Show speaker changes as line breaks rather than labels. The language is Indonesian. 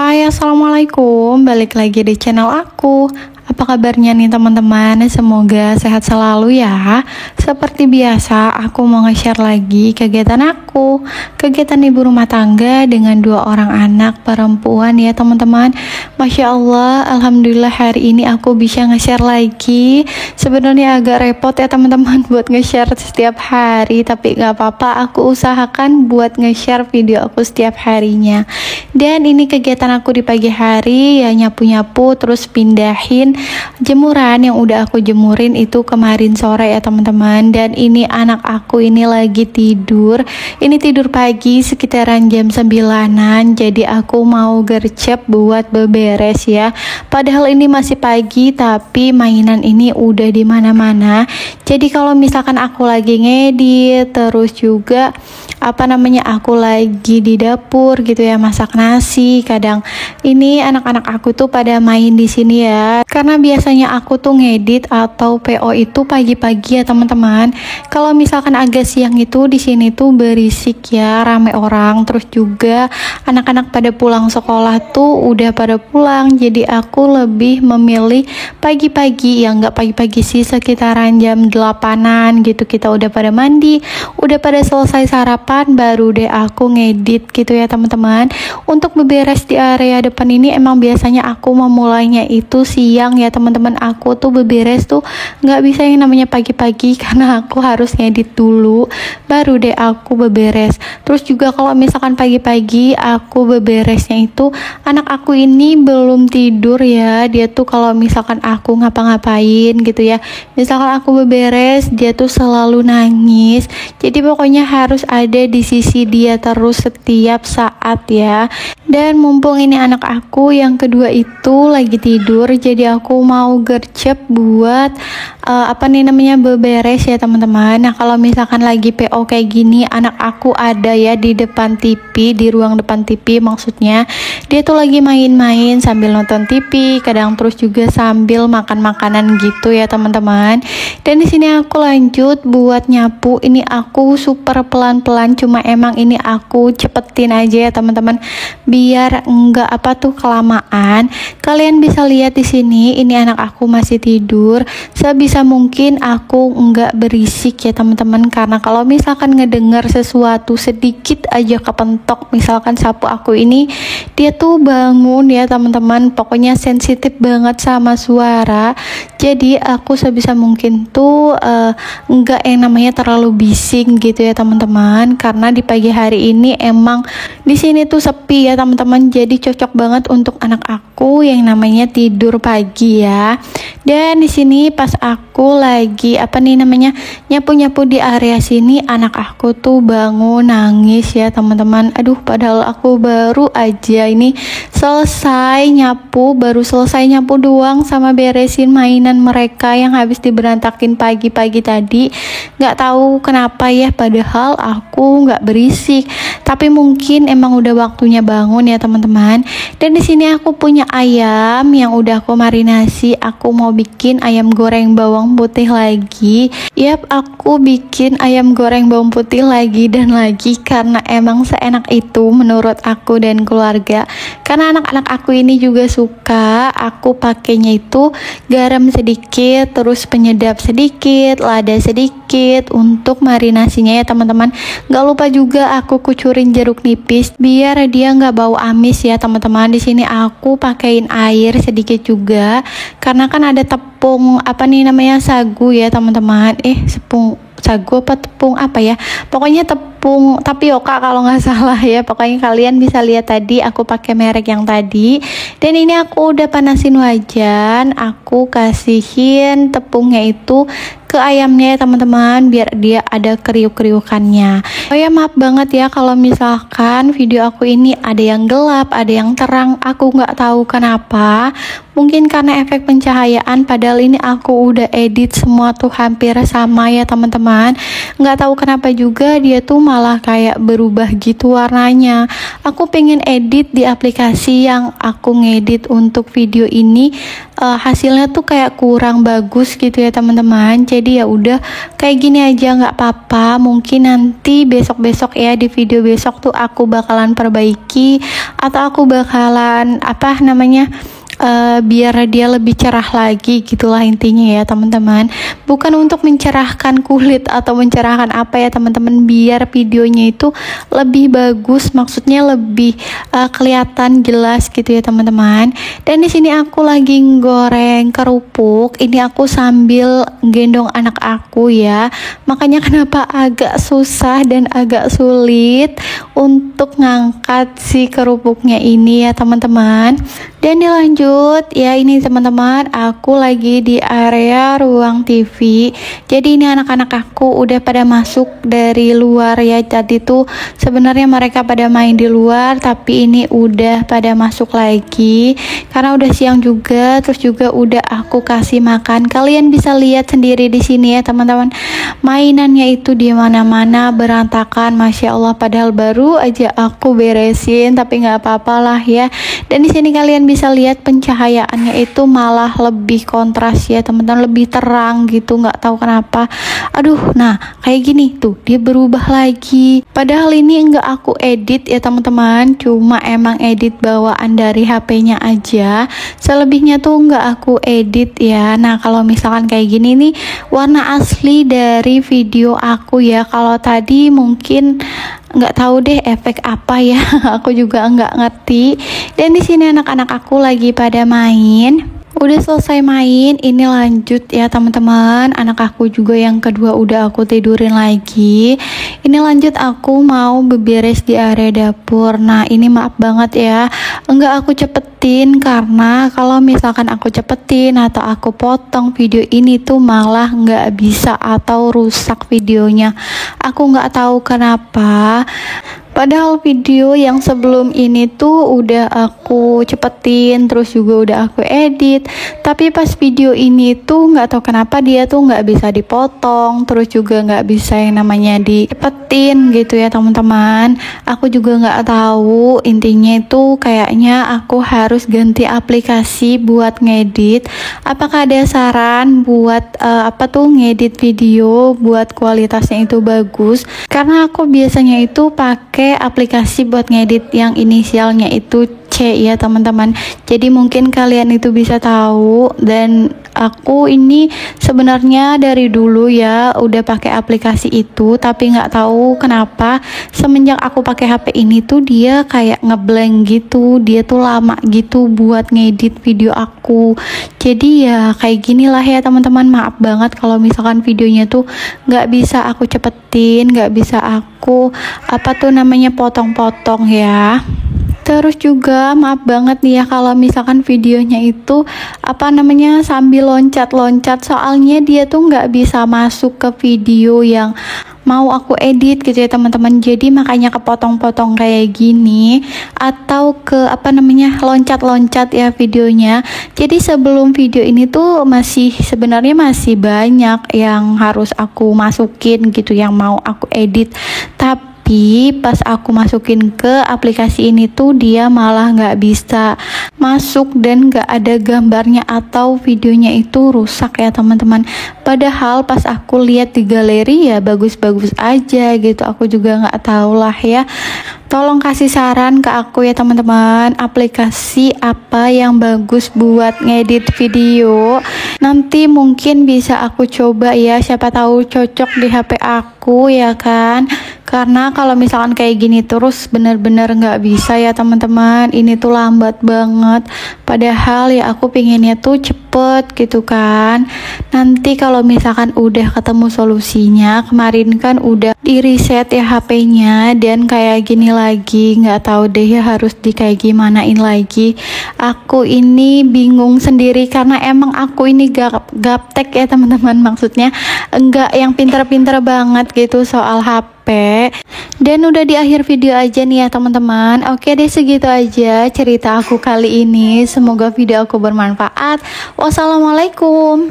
Hai, assalamualaikum. Balik lagi di channel aku. Apa kabarnya nih teman-teman? Semoga sehat selalu ya. Seperti biasa, aku mau nge-share lagi kegiatan aku. Kegiatan ibu rumah tangga dengan 2 orang anak perempuan ya teman-teman. Masya Allah, alhamdulillah hari ini aku bisa nge-share lagi. Sebenarnya agak repot ya teman-teman buat nge-share setiap hari, tapi gak apa-apa, aku usahakan buat nge-share video aku setiap harinya. Dan ini kegiatan aku di pagi hari ya, nyapu-nyapu terus pindahin jemuran yang udah aku jemurin itu kemarin sore ya teman-teman. Dan ini anak aku ini lagi tidur. Ini tidur pagi sekitaran jam 9-an. Jadi aku mau gercep buat beberes ya. Padahal ini masih pagi tapi mainan ini udah di mana-mana. Jadi kalau misalkan aku lagi ngedit terus juga aku lagi di dapur gitu ya, masak nasi. Kadang ini anak-anak aku tuh pada main di sini ya. Karena biasanya aku tuh ngedit atau PO itu pagi-pagi ya teman-teman. Kalau misalkan agak siang itu di sini tuh berisik ya, rame orang. Terus juga anak-anak pada pulang sekolah tuh udah pada pulang. Jadi aku lebih memilih pagi-pagi, ya nggak pagi-pagi sih, sekitaran jam 8-an gitu. Kita udah pada mandi, udah pada selesai sarapan, baru deh aku ngedit gitu ya teman-teman. Untuk beberes di area depan ini emang biasanya aku memulainya itu siang ya teman-teman. Aku tuh beberes tuh nggak bisa yang namanya pagi-pagi karena aku harus ngedit dulu baru deh aku beberes. Terus juga kalau misalkan pagi-pagi aku beberesnya itu anak aku ini belum tidur ya. Dia tuh kalau misalkan aku ngapa-ngapain gitu ya, misalkan aku beberes, dia tuh selalu nangis. Jadi pokoknya harus ada di sisi dia terus setiap saat ya. Dan mumpung ini anak aku yang kedua itu lagi tidur, jadi aku mau gercep buat beberes ya teman-teman. Nah kalau misalkan lagi PO kayak gini, anak aku ada ya di depan TV, di ruang depan TV maksudnya. Dia tuh lagi main-main sambil nonton TV, kadang terus juga sambil makan makanan gitu ya teman-teman. Dan di sini aku lanjut buat nyapu. Ini aku super pelan-pelan, cuma emang ini aku cepetin aja ya teman-teman biar enggak kelamaan. Kalian bisa lihat di sini, ini anak aku masih tidur. Sebisa mungkin aku enggak berisik ya teman-teman, karena kalau misalkan ngedengar sesuatu sedikit aja kepentok, misalkan sapu aku ini, dia tuh bangun ya teman-teman. Pokoknya sensitif banget sama suara. Jadi aku sebisa mungkin tuh enggak yang namanya terlalu bising gitu ya teman-teman, karena di pagi hari ini emang di sini tuh sepi ya teman-teman. Jadi cocok banget untuk anak aku yang namanya tidur pagi ya. Dan di sini pas aku lagi nyapu-nyapu di area sini, anak aku tuh bangun nangis ya teman-teman. Aduh, padahal aku baru aja ini selesai nyapu, doang sama beresin mainan mereka yang habis diberantakin pagi-pagi tadi. Nggak tahu kenapa ya, padahal aku nggak berisik, tapi mungkin emang udah waktunya bangun ya teman-teman. Dan di sini aku punya ayam yang udah aku marinasi. Aku mau bikin ayam goreng bawang putih lagi. Yap, aku bikin ayam goreng bawang putih lagi dan lagi karena emang seenak itu menurut aku dan keluarga. Karena anak-anak aku ini juga suka. Aku pakainya itu garam sedikit, terus penyedap sedikit, lada sedikit untuk marinasinya ya teman-teman. Gak lupa juga aku kucurin jeruk nipis biar dia nggak bau amis ya teman-teman. Di sini aku pakein air sedikit juga karena kan ada tepung sagu ya teman-teman. Sagu apa tepung apa ya, pokoknya tepung tapioka kalau nggak salah ya. Pokoknya kalian bisa lihat tadi aku pakai merek yang tadi. Dan ini aku udah panasin wajan, aku kasihin tepungnya itu ke ayamnya ya teman-teman biar dia ada kriuk-kriukannya. Oh ya, maaf banget ya kalau misalkan video aku ini ada yang gelap, ada yang terang. Aku nggak tahu kenapa, mungkin karena efek pencahayaan, padahal ini aku udah edit semua tuh hampir sama ya teman-teman. Nggak tahu kenapa juga dia tuh malah kayak berubah gitu warnanya. Aku pengen edit di aplikasi yang aku ngedit untuk video ini, hasilnya tuh kayak kurang bagus gitu ya teman-teman. Jadi ya udah kayak gini aja, nggak apa-apa. Mungkin nanti besok-besok ya, di video besok tuh aku bakalan perbaiki, atau aku bakalan biar dia lebih cerah lagi, gitulah intinya ya teman-teman. Bukan untuk mencerahkan kulit atau mencerahkan apa ya teman-teman, biar videonya itu lebih bagus, maksudnya lebih kelihatan jelas gitu ya teman-teman. Dan di sini aku lagi goreng kerupuk. Ini aku sambil gendong anak aku ya, makanya kenapa agak susah dan agak sulit untuk ngangkat si kerupuknya ini ya teman-teman. Dan dilanjut ya, ini teman-teman, aku lagi di area ruang TV. Jadi ini anak-anak aku udah pada masuk dari luar ya. Tadi tuh sebenarnya mereka pada main di luar, tapi ini udah pada masuk lagi karena udah siang juga. Terus juga udah aku kasih makan. Kalian bisa lihat sendiri di sini ya teman-teman, mainannya itu di mana-mana berantakan, masya Allah. Padahal baru aja aku beresin, tapi nggak apa-apa lah ya. Dan di sini kalian bisa lihat pencahayaannya itu malah lebih kontras ya teman-teman, lebih terang gitu, nggak tahu kenapa. Aduh, nah kayak gini tuh dia berubah lagi. Padahal ini nggak aku edit ya teman-teman, cuma emang edit bawaan dari HP-nya aja. Selebihnya tuh nggak aku edit ya. Nah kalau misalkan kayak gini nih, warna asli dari video aku ya. Kalau tadi mungkin nggak tahu deh efek apa ya, aku juga nggak ngerti. Dan di sini anak-anak aku lagi pada main. Udah selesai main, ini lanjut ya teman-teman. Anak aku juga yang kedua udah aku tidurin lagi. Ini lanjut aku mau beberes di area dapur. Nah ini maaf banget ya, enggak aku cepetin, karena kalau misalkan aku cepetin atau aku potong video ini tuh malah nggak bisa atau rusak videonya. Aku nggak tahu kenapa. Padahal video yang sebelum ini tuh udah aku cepetin, terus juga udah aku edit. Tapi pas video ini tuh nggak tahu kenapa dia tuh nggak bisa dipotong, terus juga nggak bisa yang namanya dicepetin gitu ya teman-teman. Aku juga nggak tahu, intinya itu kayaknya aku harus ganti aplikasi buat ngedit. Apakah ada saran buat ngedit video buat kualitasnya itu bagus? Karena aku biasanya itu pakai aplikasi buat ngedit yang inisialnya itu C ya teman-teman. Jadi mungkin kalian itu bisa tahu. Dan aku ini sebenarnya dari dulu ya udah pakai aplikasi itu, tapi nggak tahu kenapa semenjak aku pakai HP ini tuh dia kayak ngeblank gitu, dia tuh lama gitu buat ngedit video aku. Jadi ya kayak gini lah ya teman-teman, maaf banget kalau misalkan videonya tuh nggak bisa aku cepetin, nggak bisa aku potong-potong ya. Terus juga maaf banget nih ya kalau misalkan videonya itu sambil loncat-loncat, soalnya dia tuh nggak bisa masuk ke video yang mau aku edit gitu ya teman-teman. Jadi makanya kepotong-potong kayak gini, atau ke loncat-loncat ya videonya. Jadi sebelum video ini tuh sebenarnya masih banyak yang harus aku masukin gitu, yang mau aku edit. Tapi pas aku masukin ke aplikasi ini tuh dia malah nggak bisa masuk dan nggak ada gambarnya, atau videonya itu rusak ya teman-teman. Padahal pas aku lihat di galeri ya bagus-bagus aja gitu. Aku juga nggak tahu lah ya. Tolong kasih saran ke aku ya teman-teman, aplikasi apa yang bagus buat ngedit video. Nanti mungkin bisa aku coba ya, siapa tahu cocok di HP aku ya kan. Karena kalau misalkan kayak gini terus bener-bener nggak bisa ya teman-teman. Ini tuh lambat banget. Padahal ya aku pengennya tuh cepet gitu kan. Nanti kalau misalkan udah ketemu solusinya, kemarin kan udah di reset ya HP-nya, dan kayak gini lagi, nggak tahu deh ya harus kayak gimanain lagi. Aku ini bingung sendiri karena emang aku ini gaptek ya teman-teman, maksudnya enggak yang pinter-pinter banget gitu soal HP. Dan udah di akhir video aja nih ya teman-teman. Oke deh, segitu aja cerita aku kali ini. Semoga video aku bermanfaat. Wassalamualaikum.